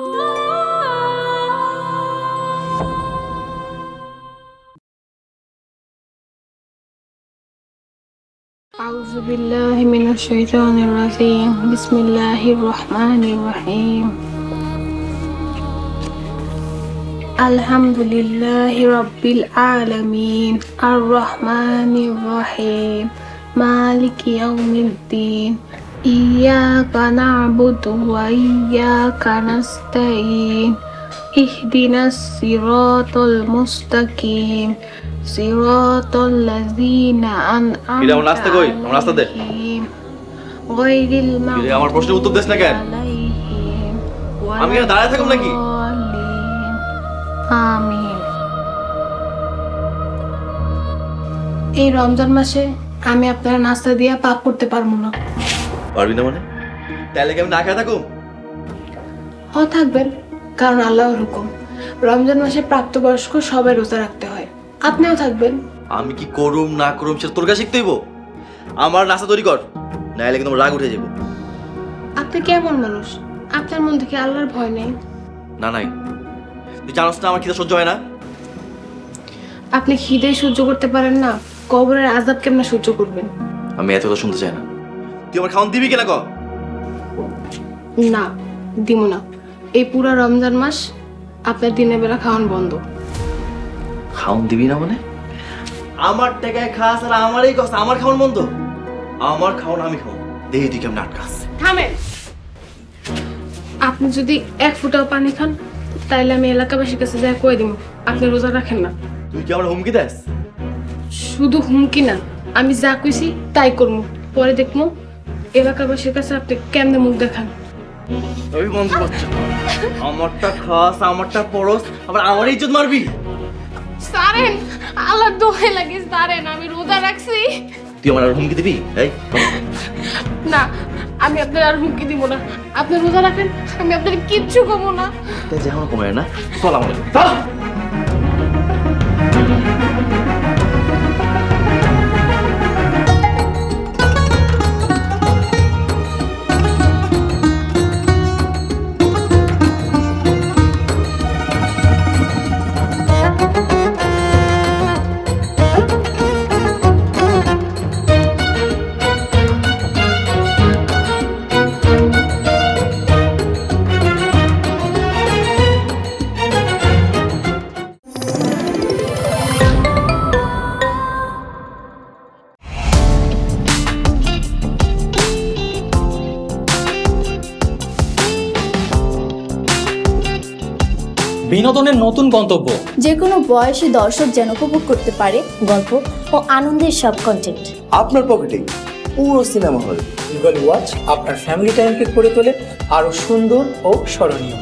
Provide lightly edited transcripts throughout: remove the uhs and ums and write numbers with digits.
أعوذ بالله من الشيطان الرجيم بسم الله الرحمن الرحيم الحمد لله رب العالمين الرحمن الرحيم مالك يوم الدين إياك نعبد وإياك نستعين اهدنا الصراط المستقيم صراط الذين أنعمت عليهم غير المغضوب عليهم ولا الضالين আমিন। এই রমজান মাসে আমি আপনার নাস্তা দিয়ে পাপ করতে পারবো না। পারবি না মানে? তাহলে কি আমি না খেয়ে থাকুম? থাকবেন, কারণ আল্লাহর হুকুম রমজান মাসে প্রাপ্তবয়স্ক সবাই রোজা রাখতে হয়, আপনিও থাকবেন। আমি কি করুম না করুম সেটা তোর কাছে শিখতে হইব। আমার নাস্তা তৈরি কর, নাইলে কিন্তু রাগ উঠে যাবো। আপনি কেমন মানুষ? আপনার মধ্যে কি আল্লাহর ভয় নেই? না নাই, তুই জানোস না আমার খিদে সহ্য হয় না। আপনি খিদে সহ্য করতে পারেন না, কবরের আযাব কেমনে সহ্য করবেন? আমি এত কথা শুনতে চাই না। তুই আমার খাওয়ান দিবি কিনা ক? না, দিব না। এই পুরো রমজান মাস আপনার দিনের বেলা খাওয়ান বন্ধ। খাওয়ান দিবি না মানে? আমার টাকায় খাস আর আমারই কষ্ট, আমার খাওয়ান বন্ধ? আমার খাওয়ান আমি খাও, দেখি তুই কেমন আটকাস। থামেন। আপনি যদি এক ফোঁটাও পানি খান তাইলে আমি এলাকাবাসীর কাছে যা কয়ে দিব আপনি রোজা রাখেন না। তুই কি আমার হুমকি দেস? শুধু হুমকি না, আমি যা কইছি তাই করবো, পরে দেখবো এলাকাবাসীর কাছে আপনি কেমনে মুখ দেখান। ওই বন্ধ করছে, আমারটা খাস আমারটা পরস, আবার আমার ইজ্জত মারবি? সারেন, আল্লাহর দোহাই লাগে সারেন, আমি রোজা রাখছি। তুই আমার আর হুমকি দিবি? এই না, আমি আপনার আর হুমকি দিব না। আপনি রোজা রাখেন, আমি আপনার কিচ্ছু কমো না। তুই যেমন কমায় না, চল আমার চল। বিনোদনের নতুন গন্তব্য, যে কোনো বয়সী দর্শক যেন উপভোগ করতে পারে গল্প ও আনন্দের সব কন্টেন্ট আপনার পকেটে পুরো সিনেমা হল। ইগল ওয়াচ আপনার ফ্যামিলি টাইমকে করে তোলে আরো সুন্দর ও স্মরণীয়।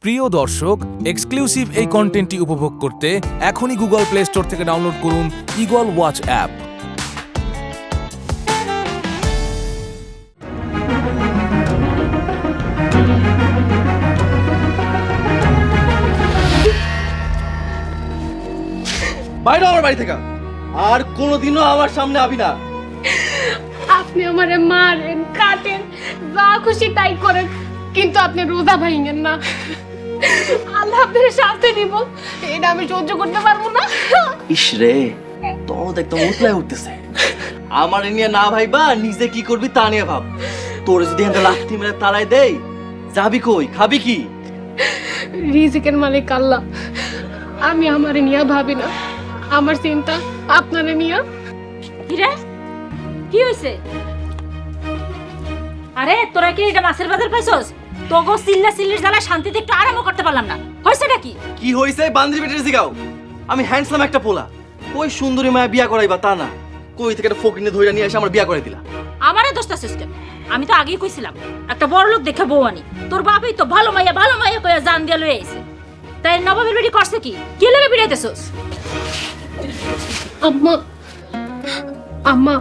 প্রিয় দর্শক, এক্সক্লুসিভ এই কন্টেন্টটি উপভোগ করতে এখনই গুগল প্লে স্টোর থেকে ডাউনলোড করুন ইগল ওয়াচ অ্যাপ। বাইরে আমার বাড়ি থেকে, আর কোনোদিনও আমার সামনে আবি না। আপনি আমারে মারেন, কাটেন, যা খুশি তাই করেন, কিন্তু আপনি রোজা ভাঙেন না। আল্লাহ আপনার শাস্তি দিব, এটা আমি সহ্য করতে পারবো না। ইস রে, তোর একদম উতলায় উঠতেছে। আমার নিয়ে না ভাইবা নিজে কি করবি তা নিয়ে ভাব। তোর যদি একটা লাথি মেরে তাড়াই দেই, যাবি কই, খাবি কি? রিজিকের মালিক আল্লাহ, আমি আমারে নিয়ে ভাবি না, আমার চিন্তা আপনারে নিয়ে। কিরে কি হইছে? আরে তোরা কি এটা মাছের বাজার পাইছস? তোগো সিল্লা সিল্লির জ্বালা শান্তিতে একটু আরামও করতে পারলাম না। হইছেটা কি? কি হইছে বান্দির বেটের জিগাও। আমি হ্যান্ডসাম একটা পোলা, কই সুন্দরী মায়া বিয়া করাইবা তা না, কই থেকে একটা ফকিনে ধইরা নিয়ে এসে আমার বিয়া করাই দিলা। আমারে দোস্তা সিস্টেম, আমি তো আগেই কইছিলাম একটা বড় লোক দেখে বউ আনি। তোর বাপই তো ভালো মাইয়া কইয়া জান দিয়া লই আইছে। তাই নবাবের বেটি করছে কি? কি লরে বিড়াইতেছস? আম্মা, আম্মা,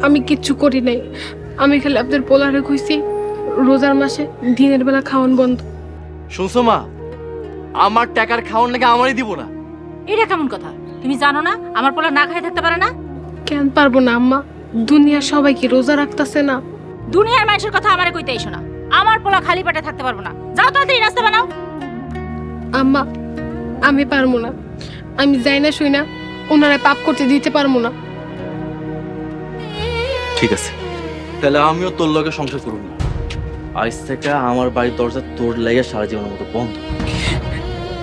আমি কিচ্ছু করি নাই। আমি খালি আপনার পোলারে কইছি রোজার মাসে দিনের বেলা খাওয়ান বন্ধ। শুনছো মা, আমার টাকার খাওয়ান লাগে আমারই দিব না। এটা কেমন কথা? তুমি জানো না আমার পোলা না খাই থাকতে পারে না? কেন পারবো না আম্মা? দুনিয়ার সবাই কি রোজা রাখতেছে না? দুনিয়ার মানুষের কথা আমারে কইতে এসো না। আমার পোলা খালি পেটে থাকতে পারবো না। যাও তাড়াতাড়ি নাস্তা বানাও। আম্মা, আমি পারবো না। আমি যাই না শুই না ওনারা পাপ করতে দিতে পারবো না। ঠিক আছে, তাহলে আমিও তোর লগে সংসার করব না। আজ থেকে আমার বাড়ির দরজা তোর লাইয়া সারা জীবনের মতো বন্ধ।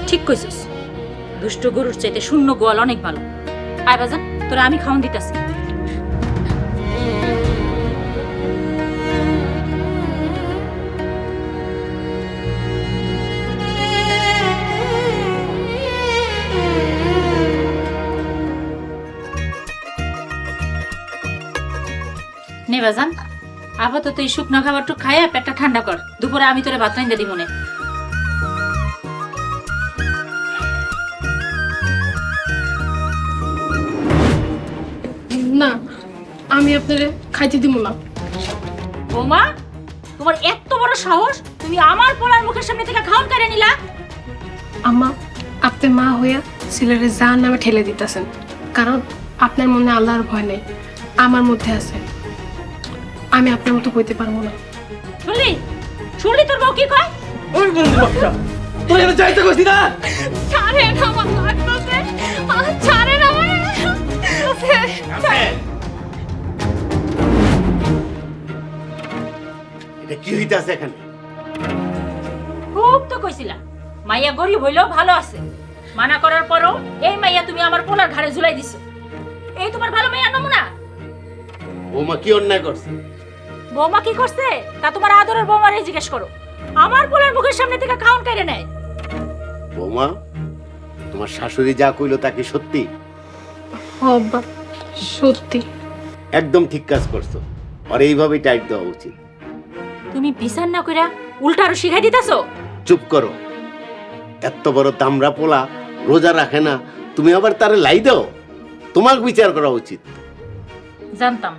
ঠিক কইছিস। দুষ্ট গরুর চাইতে শূন্য গোয়াল অনেক ভালো। আয় বাজান, তোরা আমি খাওয়ান দিতাছি। নে বাজান, আপাতত এই শুকনো খাবারটু খাইয়া পেটটা ঠান্ডা কর। দুপুরে আমি তোরে ভাত রাইন্দা দিব মনে। না, আমি আপনারে খাইতে দিব না। বৌমা, তোমার এত বড় সাহস, তুমি আমার পোলার মুখের সামনে থেকে খাওয়ান কেড়ে নিলা? আম্মা, আপনি মা হইয়া ছেলেরে জাহান নামে ঠেলে দিতেছেন। কারণ আপনার মনে আল্লাহর ভয় নেই, আমার মধ্যে আছে। আমি আপনার মতো হইতে পারবো না। শুনলি শুনলি তোর বউ কি কয়? ওই বন্ধু বাচ্চা, তুই এখানে যাইতে কইছিস না? ছাড়েন, আমার লাগতেছে। ছাড়েন আমার। এটা কি হইতাছে এখানে? খুব তো কইছিলা মাইয়া গরিব হইলেও ভালো আছে। মানা করার পরও এই মাইয়া তুমি আমার পোলার ঘাড়ে ঝুলাই দিছো। এই তোমার ভালো মাইয়া নমুনা? বৌমা কি অন্যায় করছে? বৌমা কি করছে তা তোমার আদরের বৌমারে জিজ্ঞেস করো। আমার পোলার মুখের সামনে থেকে খাওন কেড়ে নেয়। বৌমা, তোমার শাশুড়ি যা কইলো তা কি সত্যি? আব্বা, সত্যি। একদম ঠিক কাজ করছো। আর এইভাবেই টাইট দেওয়া উচিত। তুমি বিচার না কইরা উল্টা আরো শিখাই দিতাছো। চুপ করো। এত বড় দামড়া পোলা রোজা রাখে না, তুমি আবার তারে লাই দাও? তোমার বিচার করা উচিত। জানতাম,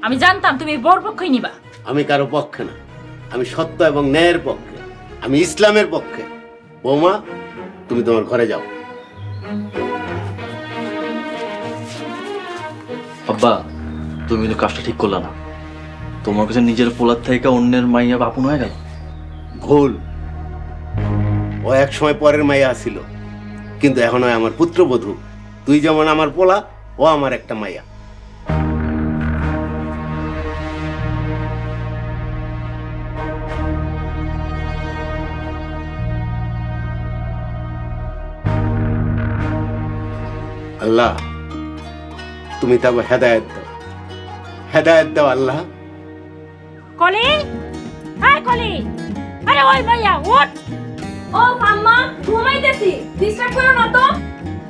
আমি জানতাম তুমি বড় পক্ষই নিবা। আমি কারো পক্ষে না, আমি সত্য এবং ন্যায়ের পক্ষে, আমি ইসলামের পক্ষে। বৌমা, তুমি তোমার ঘরে যাও। আব্বা, তুমি কিন্তু কাজটা ঠিক করলা না। তোমার কাছে নিজের পোলার থেকে অন্যের মাইয়া বাপুন হয়ে গেল। ভুল। ও এক সময় পরের মাইয়া ছিল, কিন্তু এখন হয় আমার পুত্রবধূ। তুই যেমন আমার পোলা, ও আমার একটা মাইয়া। আল্লাহ, তুমি তাকে হেদায়েত দাও, হেদায়েত দাও আল্লাহ। কলি, হাই কলি, আরে ওই মাইয়া ওঠ। ও আম্মা, ঘুমাইতেছি, ডিস্টার্ব করো না তো।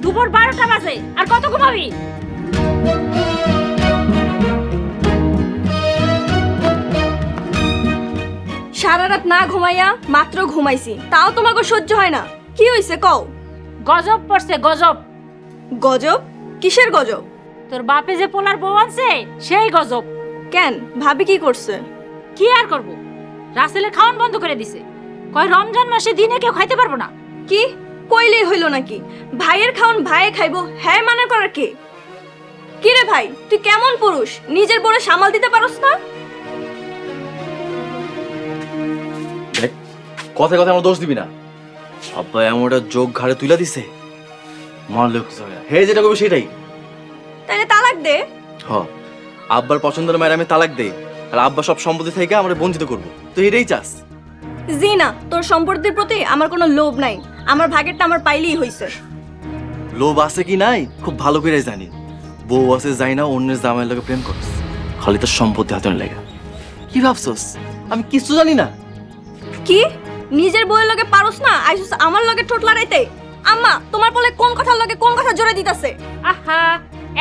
দুপুর 12টা বাজে, আর কত ঘুমাবি? সারা রাত না ঘুমাইয়া মাত্র ঘুমাইছি, তাও তোমাকে সহ্য হয় না। কি হইছে কও? গজব পড়ছে গজব। গজব? কিসের গজব? তোর বাপে যে পোলার বউ আনছে সেই গজব। কেন, ভাবি কি করছে? কি আর করব, রাসেলের খাওয়ান বন্ধ করে দিছে। কয় রমজান মাসে দিনে কেউ খাইতে পারবো না। কি কইলেই হইল নাকি? ভাইয়ের খাওন ভাইয়ে খাইবো, হ্যাঁ মানা করার কে? কি রে ভাই, তুই কেমন পুরুষ, নিজের বড় সামাল দিতে পারস না? দেখ, কথায় কথায় আমার দোষ দিবি না। আব্বা এমন একটা যোগ ঘাড়ে তুইলা দিছে, মারলেও কিছু হবে না। হে যেটা করবে সেটাই। তাইলে তালাক দে। হ, আব্বার পছন্দের মায়ের আমি তালাক দেই, আর আব্বা সব সম্পত্তি থেকে আমরা বঞ্চিত করবো। তো এটাই চাস? জি না, তোর সম্পত্তির প্রতি আমার কোনো লোভ নাই। আমার ভাগেরটা আমার পাইলেই হইছে। লোভ আছে কি নাই খুব ভালো করে জানি। বউ আছে যাই না অন্যের জামাইয়ের লোকে প্রেম করছিস, খালি তোর সম্পত্তি হাতে লেগে। কি ভাবছস আমি কিছু জানি না? কি নিজের বউয়ের লগে পারস না, আইসুস আমার লগে ঠোঁট লড়াইতে? আম্মা, তোমার বলে কোন কথার লগে কোন কথা জোরে দিতাছে? আহা,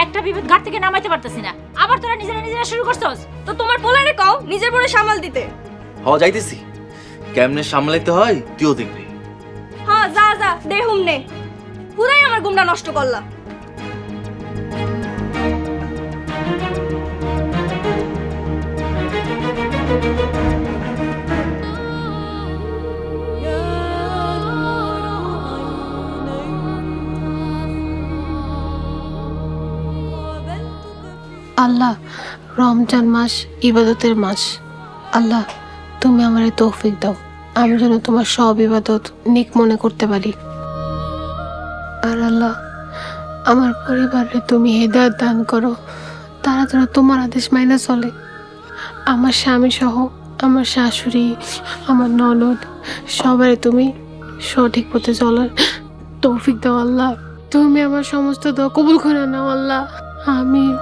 একটা বিপদ ঘাট থেকে নামাইতে পারতেছি না, আবার তোরা নিজেরা শুরু করছস। তো তোমার পোলারে কও নিজের বউরে সামাল দিতে। হ, যাইতেছি। কেমনে সামলাইতে হয় তুইও দেখবি। হ্যাঁ, যা যা, দে হুমনে। পুরাই আমার ঘুমটা নষ্ট করলা। আল্লাহ, রমজান মাস ইবাদতের মাস। আল্লাহ, তুমি আমারে তৌফিক দাও, আমি যেন তোমার সব ইবাদত নেক মনে করতে পারি। আর আল্লাহ, আমার পরিবারে তুমি হেদায়েত দান করো, তারা যেন তোমার আদেশ মাইনা চলে। আমার স্বামী সহ আমার শাশুড়ি, আমার ননদ, সবাই তুমি সঠিক পথে চলার তৌফিক দাও আল্লাহ। তুমি আমার সমস্ত দোয়া কবুল করে নাও আল্লাহ, আমিন।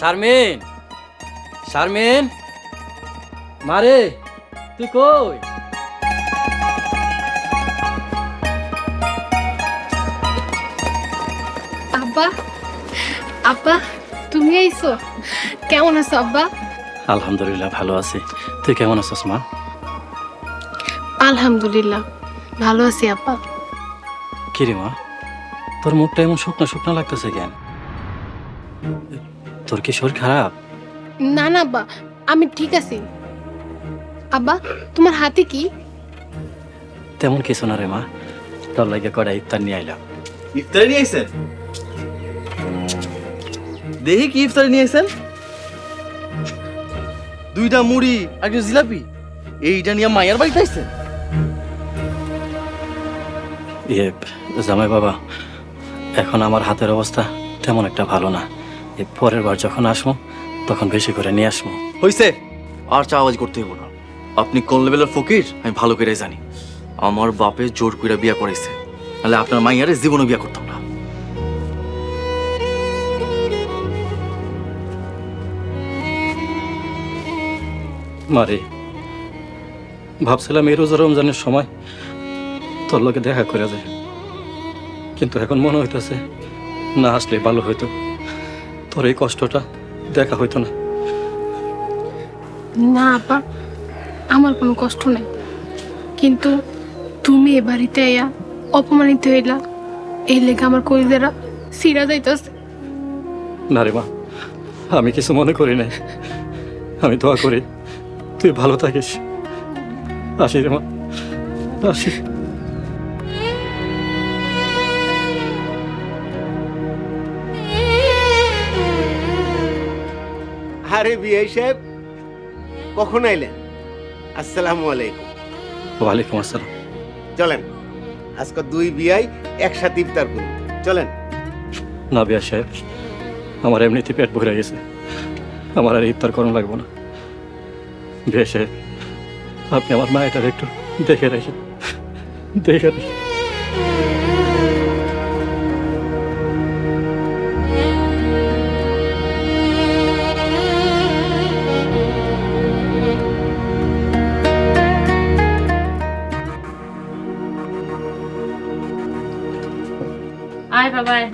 শারমিন, শারমিন, মারে তুই কই? আব্বা, আব্বা তুমি আইছো? কেমন আছো আব্বা? আলহামদুলিল্লাহ ভালো আছি, তুই কেমন আছিস মা? আলহামদুলিল্লাহ ভালো আছি আব্বা। কিরে মা, তোর মুখটা এমন শুকনো শুকনো লাগতেছে কেন? তোর কি শরীর খারাপ? না না আব্বা, আমি ঠিক আছি। আব্বা, তোমার হাতে কি? তেমন কিছু না রে মা, তোর লাগে কটা ইফতার নিয়ে আইলাম। ইফতার নিয়ে আইছেন? দেখি কি ইফতার নিয়ে আইছেন। দুইটা মুড়ি, একটা জিলাপি, এইটা নিয়ে মায়ের বাড়িতে আইছেন? জামাই বাবা, এখন আমার হাতের অবস্থা তেমন একটা ভালো না। পরের বার যখন আসবো তখন বেশি করে নিয়ে আসবো। হইছে, আর চাওয়াজ করতে হইব না। আপনি কোন লেভেলের ফকির আমি ভালো করে জানি। আমার বাপে জোর করে বিয়া করাইছে, নাহলে আপনার মাইয়ারে জীবনে বিয়া করতাম না। মারে, ভাবছিলাম এই রোজা রমজানের সময় তোর লোকে দেখা করে যায়, কিন্তু এখন মনে হইতেছে না আসলে ভালো হইতো, তোর এই কষ্টটা দেখা হইতো না। না আব্বা, আমার কোনো কষ্ট নেই, কিন্তু তুমি এ বাড়িতে আইয়া অপমানিত হইলা, এই লেগে আমার কলিজারা সিরা যাইতাছে। না রে মা, আমি কিছু মনে করি নাই। আমি দোয়া করি তুই ভালো থাকিস। আসি রে মা, আসি। আরে বিআই সাহেব, কখন আইলেন? আসসালামু আলাইকুম। ওয়ালাইকুম আসসালাম। চলেন, আজকে দুই বিআই একসাথে ইফতার করুন, চলেন। না বিয়া সাহেব, আমার এমনিতে পেট ভরে গেছে, আমার আর ইফতার করানো লাগবো না। বিয়া সাহেব, আপনি আমার মায়েটার একটু দেখে রাখেন, দেখে রাখেন। আয় বাবা আয়।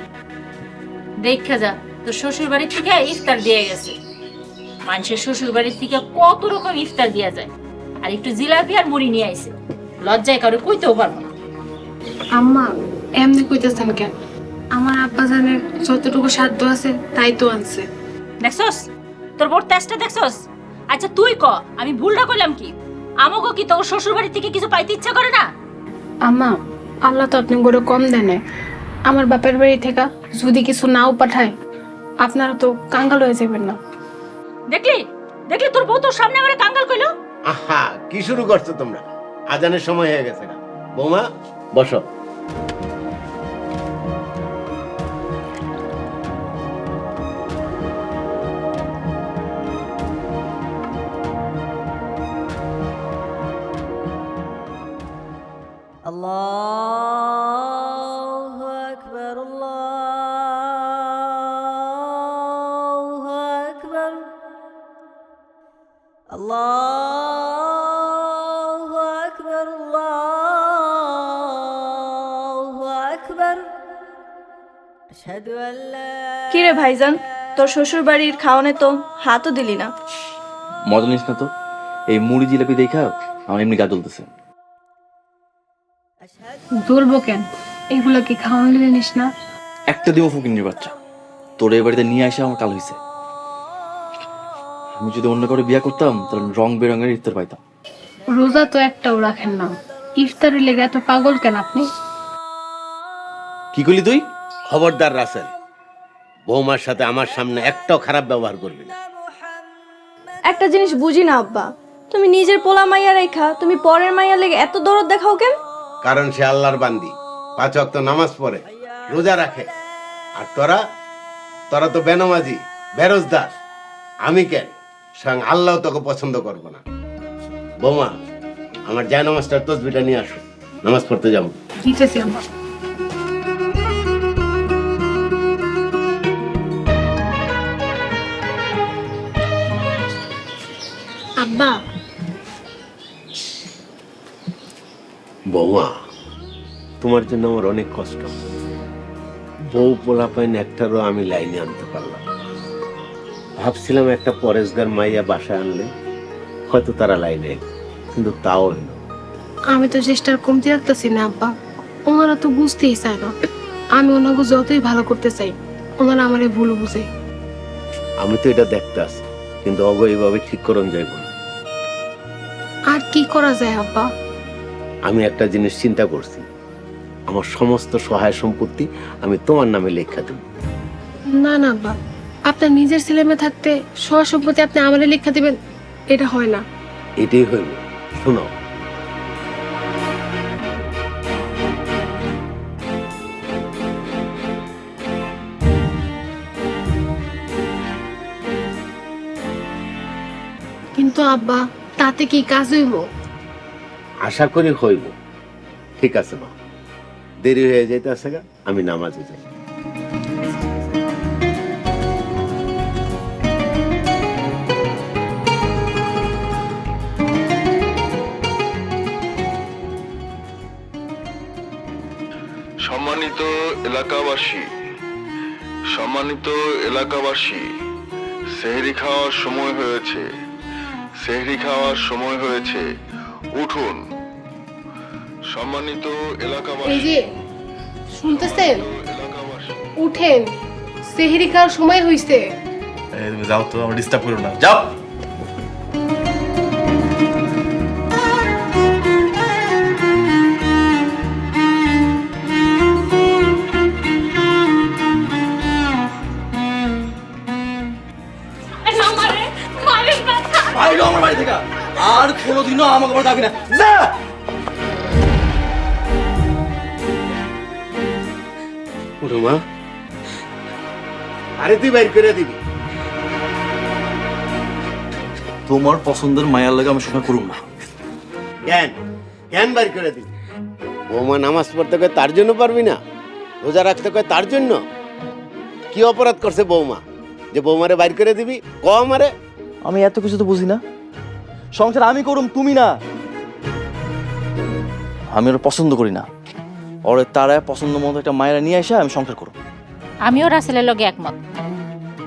দেখা যা, তোর শ্বশুর বাড়ির থেকে ইফতার দিয়ে গেছে। মানুষের শ্বশুর বাড়ির থেকে কত রকম ইফতার দেওয়া যায়, আর একটু জিলাপি আর মুড়ি নিয়ে আইছে। লজ্জায় কারো কইতেও পারবো না। আম্মা, এমনি কইতেছেন কেন? আমার আব্বা জানে যতটুকু সাধ্য আছে তাই তো আনছে। দেখছস তোর বোর তেজটা দেখছস? আচ্ছা তুই ক, আমি ভুলটা করলাম কি? আমাকে কি তোর শ্বশুর বাড়ি থেকে কিছু পাইতে ইচ্ছা করে না? আম্মা, আল্লাহ তো আপনি গরু কম দেয় না। আমার বাপের বাড়ি থেকে যদি কিছু নাও পাঠায়, আপনারা তো কাঙ্গাল হয়ে যাবেন না। দেখলি দেখলি তোর বউ তোর সামনে আমারে কাঙ্গাল কইলো। আহা, কি শুরু করছো তোমরা? আজানের সময় হয়ে গেছে না। বৌমা বসো। আল্লাহু আকবার, আল্লাহু আকবার, আল্লাহু আকবার, আল্লাহু আকবার। আশহাদু আল্লা। কি রে ভাইজান, তোর শ্বশুর বাড়ির খাওয়ানে তো হাতও দিলি না। মজা নিস না তো, এই মুড়ি জিলাপি দেখা আমার এমনি গা জ্বলতেছে। আশহাদু জ্বলবো কেন? এগুলো কি খাওয়ানো জিনিস না? একটা দিব ফকিন্নির বাচ্চা, তোর এই বাড়িতে নিয়ে আসা আমার কাল হয়েছে। আমি যদি অন্য কারো বিয়ে করতাম তাহলে রং বেরঙের ইফতার পাইতাম। রোজা তো একটাও রাখেন না, ইফতারের লেগে এত পাগল কেন আপনি? কি করলি তুই? খবরদার রাসেল, বৌমার সাথে আমার সামনে একটাও খারাপ ব্যবহার করবি না। একটা জিনিস বুঝি না আব্বা, তুমি নিজের পোলা মাইয়া রেখা তুমি পরের মাইয়া লেগে এত দরদ দেখাও কেন? কারণ সে আল্লাহর বান্দি, 5 ওয়াক্ত নামাজ পড়ে, রোজা রাখে। আর তোরা তো বেনামাজি, বেরোজদার। আমি কেন? স্বয়ং আল্লাহ তোকে পছন্দ করবো না। বৌমা, আমার জায় নামাজটার তসবিটা নিয়ে আসো, নামাজ পড়তে যাবো। দিতেছি আম্মা। আব্বা, বৌমা, তোমার জন্য আমার অনেক কষ্ট। বউ পোলা পাইন একটারও আমি লাইনে আনতে পারলাম। ভাবছিলাম একটা পরেশগার মাইয়া বাসায় আনলে হয়তো তারা লাইনে, কিন্তু তাও হলো। আমি তো চেষ্টার কমতি রাখতেছি না আব্বা, ওনারা তো বুঝতেই চায় না। আমি ওনাকে যতই ভালো করতে চাই, ওনারা আমারে ভুল বুঝে। আমি তো এটা দেখতে আসি, কিন্তু অগ এইভাবে ঠিক করন যাইব না। আর কি করা যায় আব্বা? আমি একটা জিনিস চিন্তা করছি, আমার সমস্ত সহায় সম্পত্তি আমি তোমার নামে লেখা দেব। না না আব্বা, আপনার নিজের ছেলে মেয়ে থাকতে সব সম্পত্তি আপনি আমারে লেখা দিবেন, এটা হয় না। এটাই হইব। শোনো, কিন্তু আব্বা, তাতে কি কাজ হইব? আশা করি হইব। ঠিক আছে মা, দেরি হয়ে যাইতেছে গা, আমি নামাজে যাই। সম্মানিত এলাকাবাসী, সেহরি খাওয়ার সময় হয়েছে, উঠুন। সম্মানিত এই এলাকাবাসী, যে শুনতেছেন, উঠেন, সেহরি খাওয়ার সময় হইছে। তুমি যাও তো, আমার ডিস্টার্ব করো না, যাও। বাইরে আমার বাড়ি থেকে, আর কোনোদিনও আমাকে বলে ডাকবি না, যা। ওরে মা, আরে তুই বাইর করে দিবি। তোমার পছন্দের মায়ার লাগে আমি শোনা করুম না। কেন বাইর করে দিবি? বৌমা নামাজ পড়তে কয় তার জন্য পারবি না, রোজা রাখতে কয় তার জন্য। কি অপরাধ করছে বৌমা যে বৌমারে বাইর করে দিবি? ক আমারে। আমি এত কিছু তো বুঝি না, সংসার আমি করুম, তুমি না। আমি ওরা পছন্দ করি না, ওরে তারা পছন্দ মতো একটা মায়েরা নিয়ে আসে আমি সংসার করব। আমিও রাসেলের লগে একমত,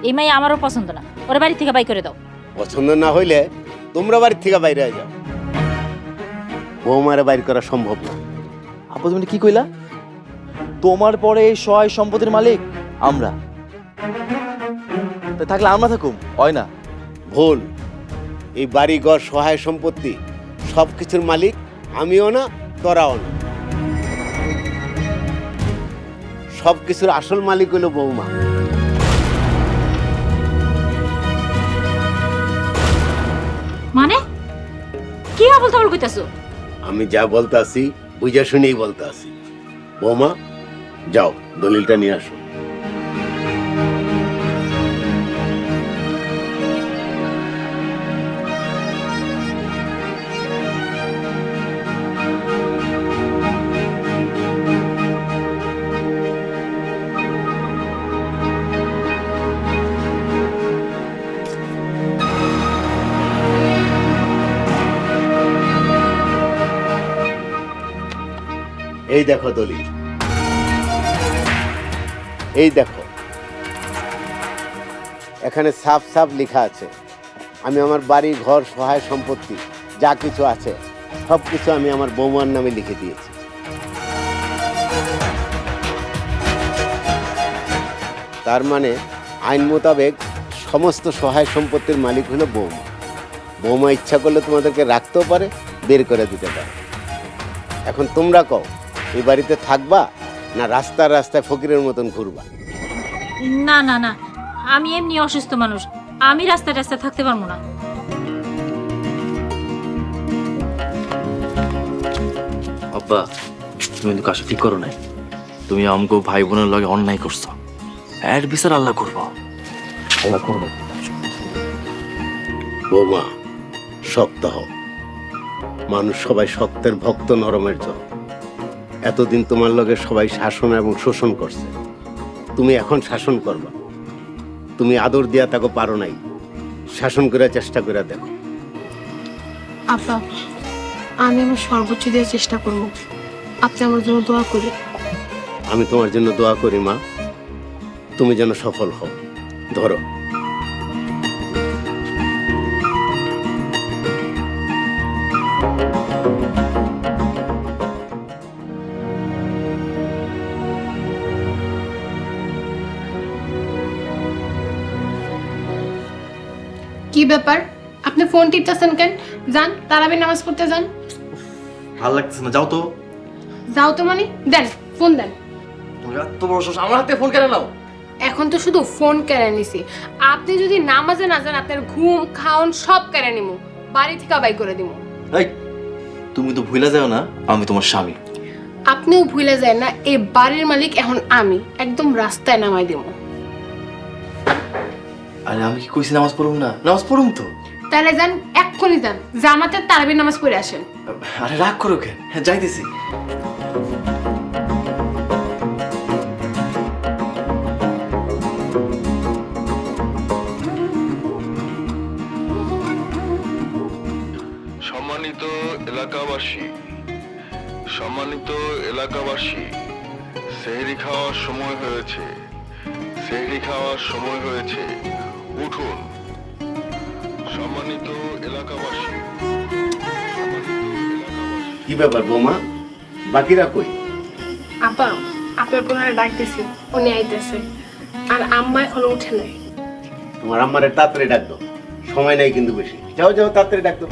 এই মাই আমারও পছন্দ না, ওরা বাড়ি থেকে বাই করে দাও। পছন্দ না হইলে তোমরা বাড়ির থেকে বাইরে যাও, বৌমারে বাইর করা সম্ভব না। আপু তুমি কি কইলা? তোমার পরে এই সহায় সম্পত্তির মালিক আমরা, তা থাকলে আমরা থাকুম, হয় না? ভুল। এই বাড়িঘর সহায় সম্পত্তি সবকিছুর মালিক আমিও না, তোরাও না। সবকিছুর আসল মালিক হইল বৌমা। মানে কি আবল তাবল কইতাছো? আমি যা বলতে আসি বুঝা শুনেই বলতে আসি। বৌমা, যাও দলিলটা নিয়ে আসো। এই দেখো দলিল, এই দেখো, এখানে সাফ সাফ লেখা আছে আমি আমার বাড়ি ঘর সহায় সম্পত্তি যা কিছু আছে সবকিছু আমি আমার বৌমার নামে লিখে দিয়েছি। তার মানে আইন মোতাবেক সমস্ত সহায় সম্পত্তির মালিক হলো বৌমা। বৌমা ইচ্ছা করলে তোমাদেরকে রাখতেও পারে, বের করে দিতে পারে। এখন তোমরা কও, এই বাড়িতে থাকবা না রাস্তায় রাস্তায় ফকিরের মতন ঘুরবা? না না না, আমি এমনি অসুস্থ মানুষ, আমি রাস্তায় রাস্তায় থাকতে পারবো না। আব্বা, তুমি কিন্তু কাজটা ঠিক করো নাই। তুমি আমগো ভাই বোনের লগে অন্যায় করছো, এর বিচার আল্লাহ করবো। আল্লাহ করবো। বৌমা, শক্ত হও। মানুষ সবাই শক্তের ভক্ত, নরমের জন্য। এতদিন তোমার লগে সবাই শাসন এবং শোষণ করছে, তুমি এখন শাসন করবা। তুমি আদর দিয়া তাকে পারো নাই, শাসন করে চেষ্টা করে দেখো। আপা, আমি আমার সর্বোচ্চ দেওয়ার চেষ্টা করবো। আপনি আমার জন্য দোয়া করি। আমি তোমার জন্য দোয়া করি মা, তুমি যেন সফল হও। ধরো। কি ব্যাপার, আপনি ফোন টিপতেছেন কেন? যান, তারাবি নামাজ পড়তে যান। ভালো লাগতেছে না, যাও তো। যাও তো মানে? দেন, ফোন দেন। তুমি এত বড় সাহস, আমার হাতে ফোন কেন নাও? এখন তো শুধু ফোন কেড়ে নিছি, আপনি যদি নামাজে না যান আপনার ঘুম খাওন সব কেড়ে নিমু, বাড়ি থেকে বাই করে দিমু। এই, তুমি তো ভুলে যাও না আমি তোমার স্বামী। আপনিও ভুলে যায় না, এই বাড়ির মালিক এখন আমি, একদম রাস্তায় নামাই দিমু। আরে আমি কি কইছি নামাজ পড়ুম না? নামাজ পড়ুম তো। তাহলে যান, এক্ষুনি যান, জামাতের তারাবি নামাজ পড়ে আসেন। আরে রাগ করো কেন? হ্যাঁ, যাইতেছি। সম্মানিত এলাকাবাসী, সম্মানিত এলাকাবাসী, সেহরি খাওয়ার সময় হয়েছে, সেহরি খাওয়ার সময় হয়েছে, উঠুন। সম্মানিত এলাকাবাসী, কি ব্যাপার বৌমা, বাকিরা কই? আপা, আপনার বোনের ডাকতেছি, উনি আইতেছে। আর আম্মা এখনো উঠে নাই। তোমার আম্মারে তাড়াতাড়ি ডাক দাও, সময় নাই কিন্তু বেশি। যাও যাও, তাড়াতাড়ি ডাক দাও।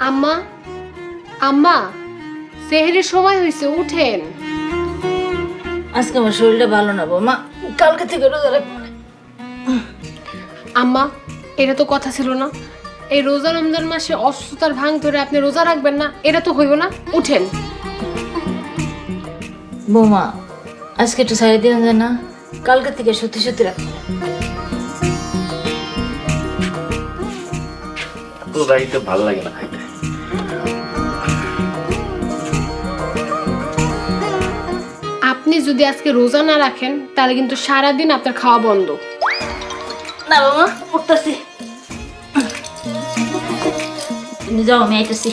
আম্মা, আম্মা, সেহরির সময় হয়েছে, উঠেন। আজকে আমার শরীরটা ভালো না বৌমা, কালকে থেকে রোজা রাখবো না। আম্মা, এটা তো কথা ছিল না। এই রোজা রমজান মাসে অসুস্থতার ভাঙ ধরে আপনি রোজা রাখবেন না, এটা তো হইব না। উঠেন। বৌমা, আজকে একটু সাইড দিয়ে যায় না, কালকে থেকে সত্যি সত্যি রাখবো। তো রাইতে ভালো লাগে না খাইতে। আপনি যদি আজকে রোজা না রাখেন তাহলে কিন্তু সারাদিন আপনার খাওয়া বন্ধ। না বাবা, উঠতেছি। তুমি যাও, আমি আইতেছি।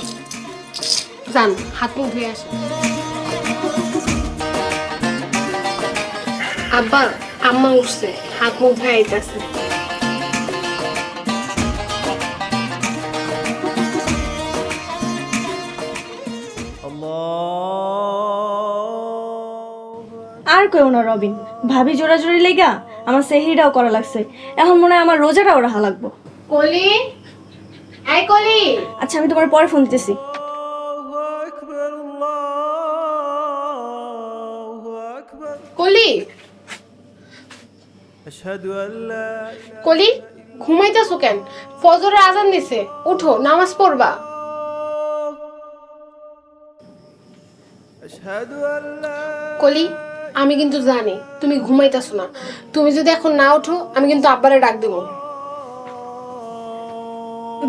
যান, হাত মুখ ধুয়ে আসেন। আব্বা, আম্মা উঠছে, হাত মুখ ধুয়ে আইতেছে। আর কেউ না রবিন, ভাবি জোড়াজোড়ি লেগা আমার সেহরিটাও করা লাগছে। এখন মনে হয় আমার রোজাটাও রাখা লাগবো। কলি, এই কলি। আচ্ছা, আমি তোমার পরে ফোন দিতেছি। কলি, কলি, ঘুমাইতেছো কেন? ফজরের আজান দিছে, উঠো, নামাজ পড়বা। কলি, আমি কিন্তু জানি তুমি ঘুমাইতেছো না। তুমি যদি এখন না উঠো, আমি কিন্তু আব্বারে ডাক দেবো।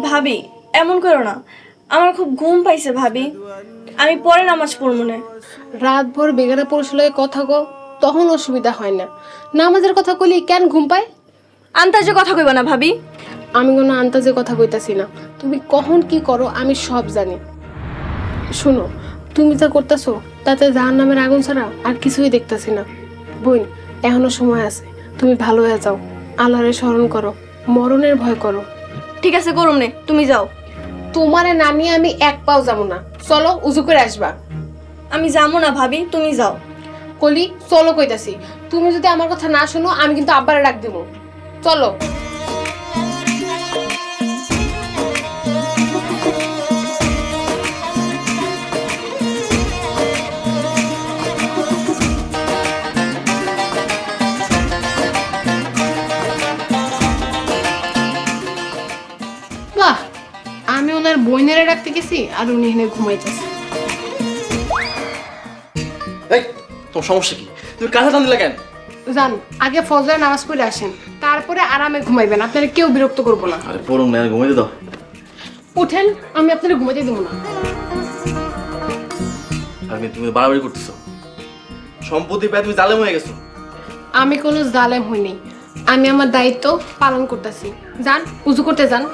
ভাবি, এমন করো না, আমার খুব ঘুম পাইছে ভাবি, আমি পরে নামাজ পড়বো না। রাত ভোর বেগারা পড়াশোনায় কথা কও, তখন অসুবিধা হয় না। নামাজের কথা কইলে কেন ঘুম পায়? আন্তাজে কথা কইবা না ভাবি। আমি কোনো আন্তাজে কথা কইতাছি না। তুমি কখন কি করো আমি সব জানি। শুনো, তুমি যা করতেছো তাতে জাহান্নামের আগুন ছাড়া আর কিছুই দেখতাছি না। বোন, এখনো সময় আছে, তুমি ভালো হয়ে যাও, আল্লাহরে স্মরণ করো, মরণের ভয় করো। ঠিক আছে, করুম নে, তুমি যাও। তোমারে না নিয়ে আমি এক পাও যাবো না। চলো উজু করে আসবা। আমি যাবো না ভাবি, তুমি যাও। কলি চলো কইতাছি, তুমি যদি আমার কথা না শোনো আমি কিন্তু আব্বারে ডাক দেবো। চলো। বাহ, আমি ওনার বইনেরা ডাকতে গেছি আর উনি এখানে ঘুমাইতেছে। এই তোমার সমস্যা কি? তুমি কাঁথা টান দিলে কেন? জান, আগে ফজরের নামাজ পড়ে আসেন, তারপরে আরামে ঘুমাইবেন। আপনারা কেউ বিরক্ত করবো না। আরে পড়ুন না, ঘুমাইতে দাও। উঠেন, আমি আপনারা ঘুমাইতে দেবো না। আর তুমি বাড়াবাড়ি করতেছো। সম্পত্তি পেয়ে তুমি জালেম হয়ে গেছো। আমি কোনো জালেম হইনি, আমি আমার দায়িত্ব পালন করতেছি। যান, উজু করতে যান।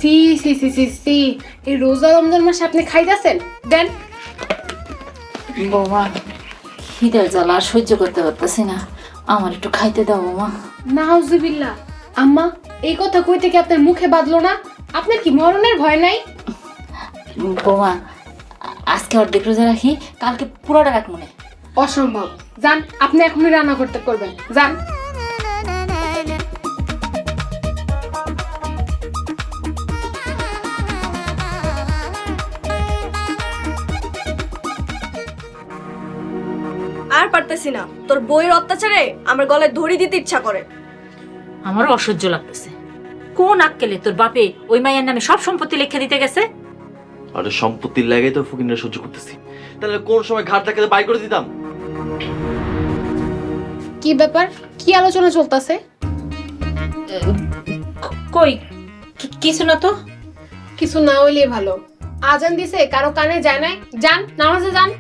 সি সি সি সি সি, এই রোজা রমজান মাসে আপনি খাইতেছেন? দেন। বৌমা, খিদের জ্বালা আর সহ্য করতে পারতেছি না, আমার একটু খাইতে দাও বৌমা। নাউজুবিল্লাহ। আম্মা, এই কথা কইতে কি আপনার মুখে বাঁধলো না? আপনার কি মরণের ভয় নাই? বৌমা, আজকে অর্ধেক রোজা রাখি, কালকে পুরোটা রাখ মনে। অসম্ভব। যান, আপনি এখনই রান্না করতে করবেন। যান। আর পারতেছি না, তোর বইয়ের অত্যাচারে আমার গলায় ধরি দিতে ইচ্ছা করে। আমারও অসহ্য লাগতেছে। কোন আক্কেলে তোর বাপে ওই মায়ের নামে সব সম্পত্তি লিখে দিতে গেছে? আরে সম্পত্তির লাগাই তো ফকিনরা সহ্য করতেছি, তাহলে কোন সময় ঘাট ধাক্কাতে বাই করে দিতাম। কি ব্যাপার? কি আলোচনা চলতেছে? কই কিছু না তো। কিছু না হইলে ভালো। আজান দিছে, কারো কানে যায় নাই। যান, নামাজে যান।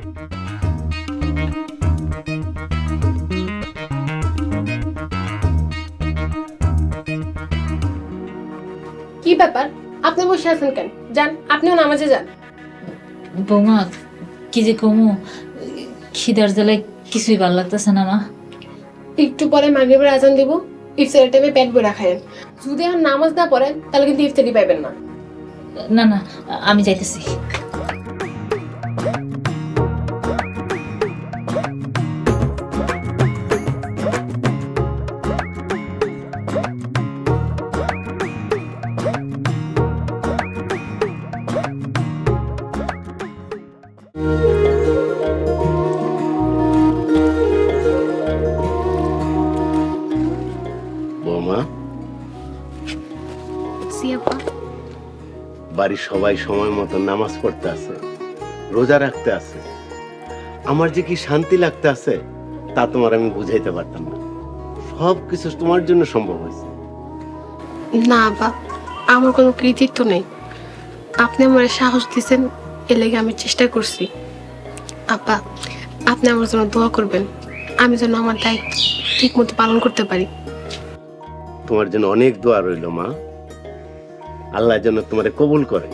কি ব্যাপার? আপনি বসে আছেন কেন? যান, আপনিও নামাজে যান। বৌমা, কি যে কমু, খিদার জ্বালায় কিছুই ভালো লাগতেছে না মা। একটু পরে মাগরিবের আজান দিব, ইফতারের টাইমে পেট ভরে খায়েন। যদি আর নামাজ না পড়েন তাহলে কিন্তু ইফতারি পাইবেন না। না না, আমি যাইতেছি। বৌমা, সিয়াপা, বাড়ির সবাই সময় মতো নামাজ পড়তে আছে, রোজা রাখতে আছে। আমার যে কি শান্তি লাগতে আছে তা তোমার আমি বুঝাইতে পারতাম না। সব কিছু তোমার জন্য সম্ভব হয়েছে। না বাপ, আমার কোনো কৃতিত্ব নেই। আপনি আমার সাহস দিয়েছেন, এর লেগে আমি চেষ্টা করছি। আপা, আপনি আমার জন্য দোয়া করবেন, আমি যেন আমার দায়িত্ব ঠিক মতো পালন করতে পারি। তোমার জন্য অনেক দোয়া রইল মা, আল্লাহ যেন তোমারে কবুল করে।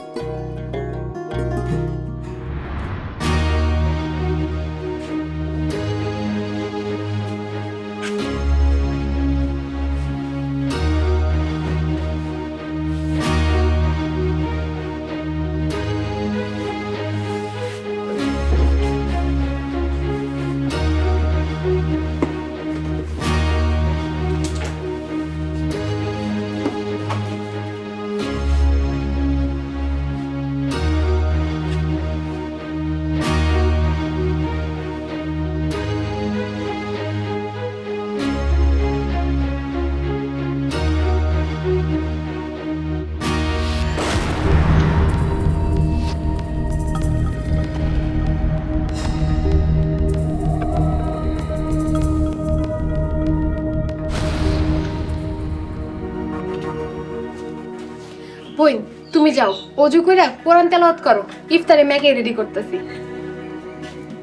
বোন তুমি যাও, অজু কইরা কোরআন তেলাওয়াত করো, ইফতারে ম্যাগে রেডি করতেছি।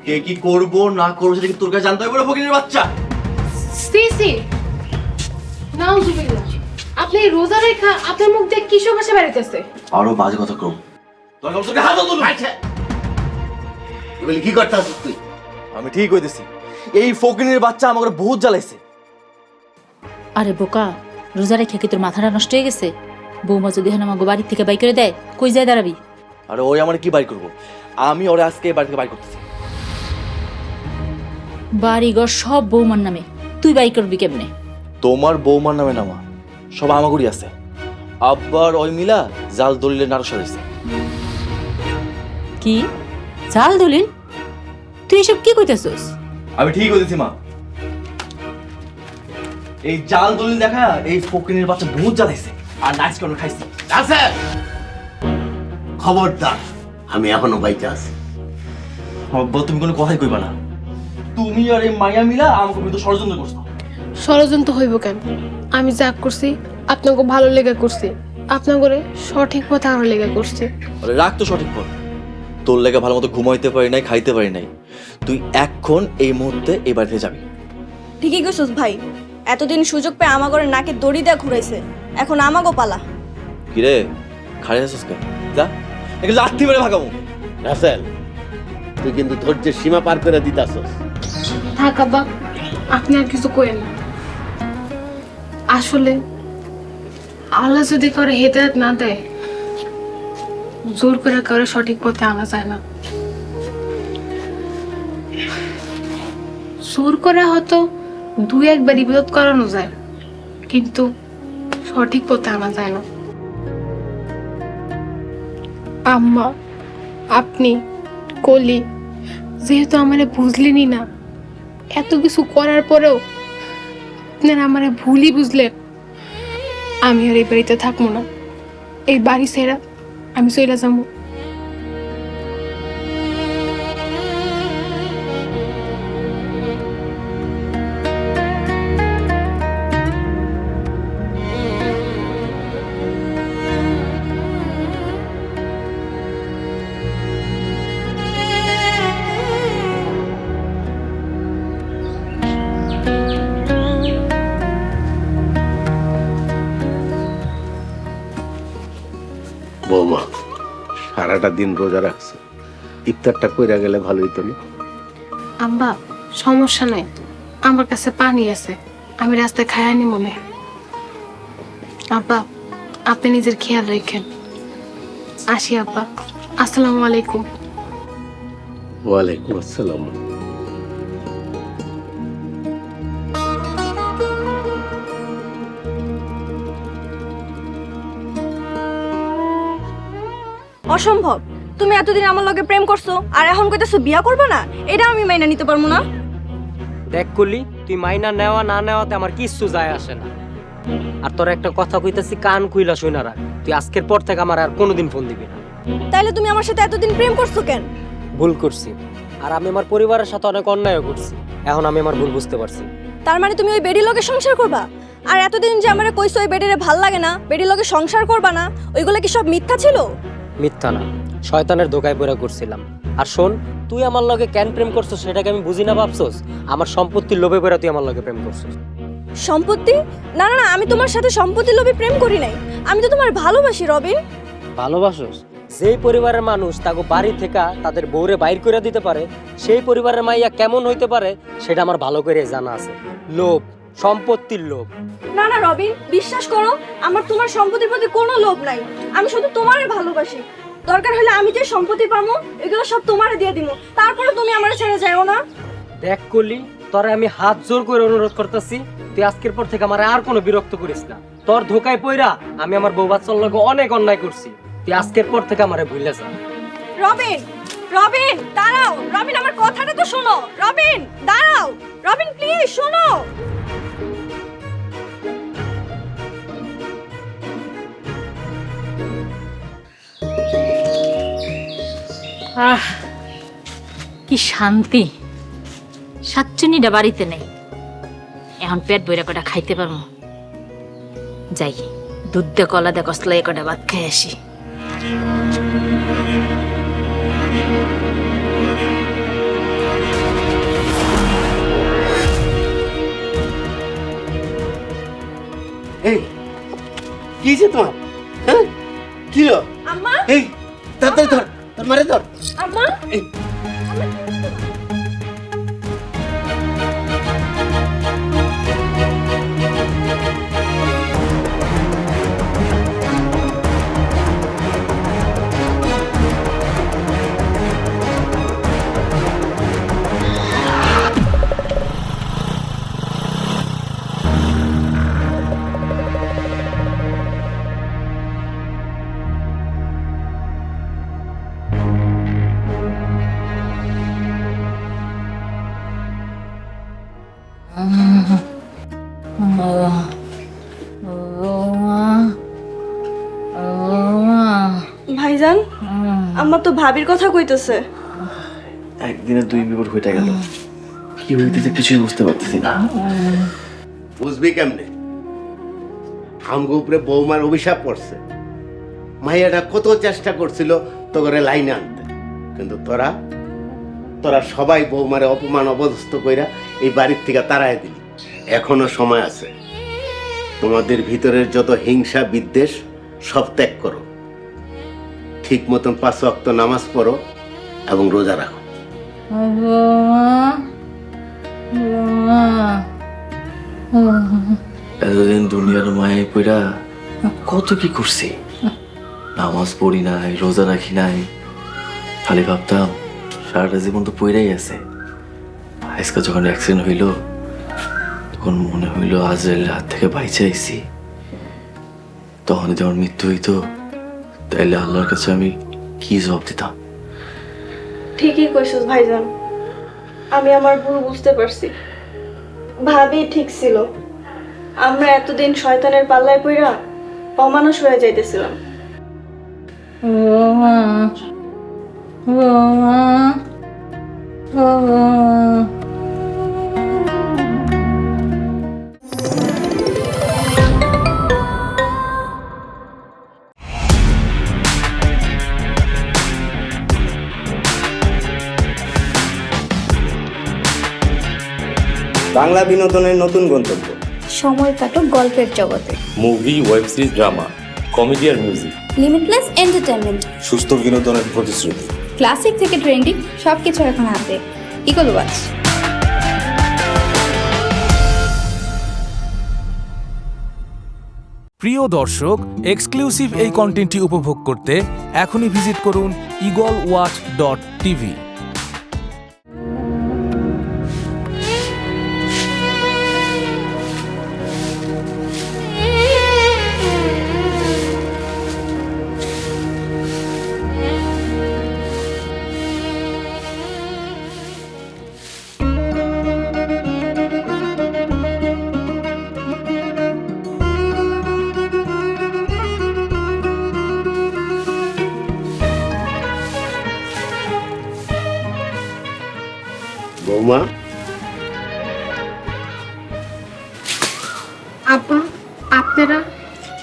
কে কি করব না করব সেটা কি তোর কাছে জানতে হবে বলে ফকিরের বাচ্চা? সি সি, নাউজুবিল্লাহ, আপনি এই রোজা রেখা আপনার মুখ দিয়ে কিসব ভাষা বেরোতেছে? আরো বাজে কথা কম। তোর কাছে তোকে হাত তুলু। আচ্ছা বলি কি করতাছিস তুই? আমি ঠিক কইতেছি, এই ফকিরের বাচ্চা আমাকে বহুত জ্বালাইছে। আরে বোকা, রোজা রেখে কি তোর মাথাটা নষ্ট হয়ে গেছে? বৌমা যদি এখন আমাকে বাড়ি থেকে বাই করে দেয়, কই যায় দাঁড়াবি? আরে ওই আমার কি বাই করব? আমি ওরে আজকে বাড়ি থেকে বাই করতেছি। বাড়িঘর সব বৌমার নামে, তুই বাই করবি কেমনে? তোমার বৌমার নামে নামা সব আমাগুড়ি আছে। আব্বার ওই মিলা জাল দলিলের নারসা হয়েছে। কি জাল দলিল? তুই এসব কি কইতেছস? আমি ঠিক কইতেছি মা, এই জাল দলিল দেখা এই ফকিরের বাচ্চা বহুত জ্বালাইছে আর নাইস কেন খাইছে। রাসেল, খবরদার, আমি এখনো বাইতে আছি। আব্বা তুমি কোনো কথাই কইবা না। তুমি আর এই মাইয়া মিলা আমাকে বিরুদ্ধে ষড়যন্ত্র করছো। ষড়যন্ত্র হইব কেন? আমি যা করছি আপনাকে ভালো লেগে করছি, আপনাকে সঠিক পথে আরো লেগে করছি। আরে রাখ তো সঠিক পথ। তোর লেগে ভালো মতো ঘুমাইতে পারি নাই, খাইতে পারি নাই। তুই এখন এই মুহূর্তে এই বাড়ি থেকে যাবি। ঠিকই কইছস ভাই, এতদিন সুযোগ পেয়ে আমাগরে নাকে দড়ি দিয়ে ঘুরাইছে, এখন আমাগো পালা। কিরে খাড়ি আছিস কেন? যা এগুলো লাথি মেরে ভাগাবো। রাসেল, তুই কিন্তু ধৈর্যের সীমা পার করে দিতাছস। থাক আব্বা, আপনি আর কিছু কইেন না। আসলে আল্লাহ যদি কারো হেদায়েত না দেয়, জোর করে কারো সঠিক পথে আনা যায় না। জোর করে হয়তো দুই একবার ইবাদত করানো যায়, কিন্তু সঠিক পথে আনা যায় না। আম্মা, আপনি, কলি, যেহেতু আমারে বুঝলেনই না, এত কিছু করার পরেও আপনারা আমারে ভুলই বুঝলেন, আমি আর এই বাড়িতে থাকবো না। এই বাড়ি ছেড়া আমি চলে যাবো। বৌমা সারাটা দিন রোজা রাখছে, ইফতারটা কইরা গেলে ভালো হইতো না? আম্মা সমস্যা নাই, আমার কাছে পানি আছে, আমি রাস্তায় খায়ানি মনে। আব্বা আপনি নিজের খেয়াল রাখেন। আসি আব্বা, আসসালামু আলাইকুম। ওয়ালাইকুম আসসালাম। অসম্ভব, তুমি এতদিন আমার লগে প্রেম করছো আর এখন কইতেছো বিয়া করবে না? এটা আমি মাইনা নিতে পারবো না। দেখ কলি, তুই মাইনা নেওয়া না নেওয়াতে আমার কিচ্ছু যায় আসে না। আর তোর একটা কথা কইতাছি, কান খুইলা শুইনা রাখ। তুই আজকের পর থেকে আমার আর কোনোদিন ফোন দিবি না। তাইলে তুমি আমার সাথে এতদিন প্রেম করছো কেন? ভুল করছি, আর আমি আমার পরিবারের সাথে অনেক অন্যায়ও করছি। এখন আমি আমার ভুল বুঝতে পারছি। তার মানে তুমি ওই বেডি লগে সংসার করবা? আর এতদিন যে আমারে কইছো ওই বেডিরে ভাল লাগে না, বেডি লগে সংসার করবা না, ওইগুলো কি সব মিথ্যা ছিল? মিথ্যা না, শয়তানের ধোকায় পড়ে করছিলাম। আর শোন, তুই আমার লগে কেন প্রেম করছিস সেটাকে আমি বুঝি না ভাবছস? আমার সম্পত্তির লোভে পড়ে তুই আমার লগে প্রেম করছিস। সম্পত্তি? না না না, আমি তোমার সাথে সম্পত্তির লোভে প্রেম করি নাই, আমি তো তোমার ভালোবাসি রবিন। ভালোবাসস? যেই পরিবারের মানুষ তাকে বাড়ি থেকে তাদের বউরে বাইর করে দিতে পারে, সেই পরিবারের মাইয়া কেমন হইতে পারে সেটা আমার ভালো করে জানা আছে। লোভ, সম্পত্তির লোভ। না না রবিন, বিশ্বাস করো, আমার তোমার সম্পত্তির প্রতি কোনো লোভ নাই, আমি শুধু তোমারই ভালোবাসি। দরকার হলে আমি যে সম্পত্তি পাবো এগুলো সব তোমারে দিয়ে দিব, তারপরে তুমি আমার ছেড়ে যাও না। দেখ কলি, তোরে আমি হাত জোর করে অনুরোধ করতেছি, তুই আজকের পর থেকে আমার আর কোনো বিরক্ত করিস না। তোর ধোকায় পইরা আমি আমার বউ বাচ্চার লগে অনেক অন্যায় করছি। তুই আজকের পর থেকে আমারে ভুলে যা। রবিন, রবিন দাঁড়াও, রবিন আমার কথাটা তো শোনো। রবিন দাঁড়াও, রবিন প্লিজ শোনো। আহ, কি শান্তি! সাতচুনিটা বাড়িতে নেই, এখন পেট বইরা কটা খাইতে পারবো। যাই দুধ দিয়ে কলা দিয়ে কসলা এ কটা ভাত খেয়ে আসি। এই কি যে তোমার, হ্যাঁ কি হলো? আম্মা এই তাড়াতাড়ি ধর, তোর মারে ধর। আম্মা এই ভাইজান, আম্মা তো ভাবির কথা কইতেছে। একদিনে দুই বিপদ হয়ে গেল, কি হইতেছে কিছুই বুঝতে পারতেছি না। বুঝবি কেমনে? আমগো উপরে বৌমার অভিশাপ পড়ছে। মাইয়াটা কত চেষ্টা করছিল তোকে লাইনে আনতে, কিন্তু তোরা তোরা সবাই বৌমারে অপমান অবস্থ কইরা এই বাড়ির থেকে তাড়ায় দিলি। এখনো সময় আছে, তোমাদের ভিতরের যত হিংসা বিদ্বেষ সব ত্যাগ করো, ঠিক মতন 5 ওয়াক্ত নামাজ পড়ো এবং রোজা রাখো। এতদিন দুনিয়ার মায়ে পইরা কত কি করছি, নামাজ পড়ি নাই, রোজা রাখি নাই, খালি ভাবতাম সারাটা জীবন তো পইরাই আছে। আজকে যখন অ্যাক্সিডেন্ট হইল তখন মনে হইল আজরাইলের হাত থেকে বাইচে আইছি। তখন যদি আমার মৃত্যু হইতো তাইলে আল্লাহর কাছে আমি কি জবাব দিতাম? ঠিকই কইছস ভাইজান, আমি আমার ভুল বুঝতে পারছি। ভাবি ঠিক ছিল, আমরা এতদিন শয়তানের পাল্লায় পইরা অমানুষ হয়ে যাইতেছিলাম। বাংলা বিনোদনের নতুন গন্তব্য, সময় কাটুক গল্পের জগতে। Movie, web series, drama, comedy আর মিউজিক, লিমিটলেস এন্টারটেনমেন্ট, সুস্থ বিনোদনের প্রতিশ্রুতি। ক্লাসিক থেকে ট্রেন্ডিং সবকিছু এখন হাতে। Eagle Watch. প্রিয় দর্শক, এক্সক্লুসিভ এই কন্টেন্টটি উপভোগ করতে এখনই ভিজিট করুন eagleWatch.tv। বৌমা, আপা, আপনারা?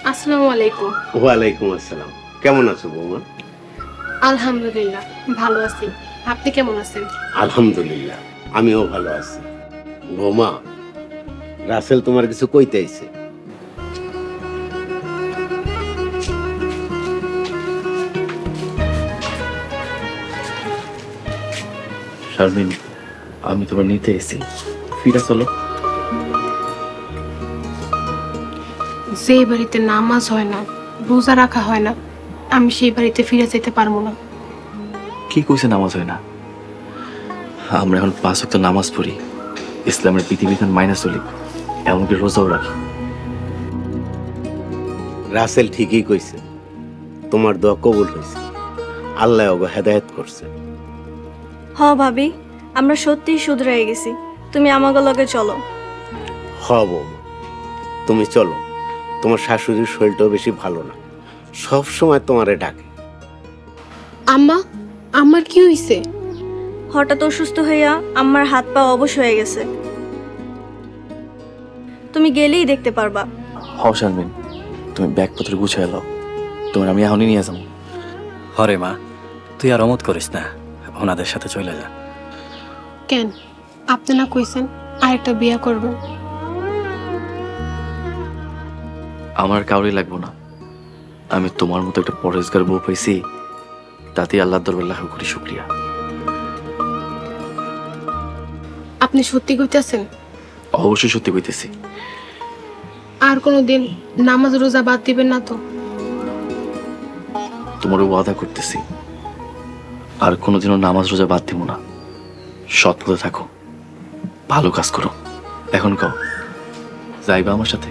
আসসালামু আলাইকুম। ওয়ালাইকুম আসসালাম। কেমন আছো বৌমা? আলহামদুলিল্লাহ ভালো আছি, আপনি কেমন আছেন? আলহামদুলিল্লাহ আমিও ভালো আছি। বৌমা, রাসেল তোমার কিছু কইতে আইছে। শারমিন, আমি তোমার নিতে এসেছি, ফিরে চলো। যে বাড়িতে নামাজ হয় না, রোজা রাখা হয় না, আমি সেই বাড়িতে ফিরে যেতে পারবো না। কি কইছে নামাজ হয় না? আমরা এখন 5 ওয়াক্ত নামাজ পড়ি, ইসলামের বিধিবিধান মাইনা চলি, এমনকি রোজাও রাখি। রাসেল ঠিকই কইছে, তোমার দোয়া কবুল হয়েছে, আল্লাহ ওগো হেদায়েত করছে। হ ভাবি, আমরা সত্যিই শুধরাই গেছি। তুমি আমাকে লগে চলো। হ বৌমা, তুমি চলো। তোমার শাশুড়ির শরীরটাও বেশি ভালো না, সব সময় তোমারে ডাকে। আম্মা, আমার কি হইছে? হঠাৎ অসুস্থ হইয়া আমার হাত পা অবশ হয়ে গেছে, তুমি গেলেই দেখতে পারবা। হ শারমিন, তুমি ব্যাগপত্র গুছিয়ে এলো, তোমার আমি এখনই নিয়ে যাবো। হরে মা, তুই আর অমত করিস না, ওনাদের সাথে চলে যা। কেন আপনি না কইছেন আরেকটা বিয়ে করবেন? আমার কাউরি লাগবো না, আমি তোমার মতো একটা পরেশগার বউ পাইছি, তাতে আল্লাহ দরবার লাখ কোটি শুক্রিয়া। আপনি সত্যি কইতেছেন? অবশ্যই সত্যি কইতেছি। আর কোনো দিন নামাজ রোজা বাদ দিবেন না তো? তোমার ওয়াদা করতেছি আর কোনোদিনও নামাজ রোজা বাদ দিব না। সৎ পথে থাকো, ভালো কাজ করো। এখন কও, যাইবা আমার সাথে?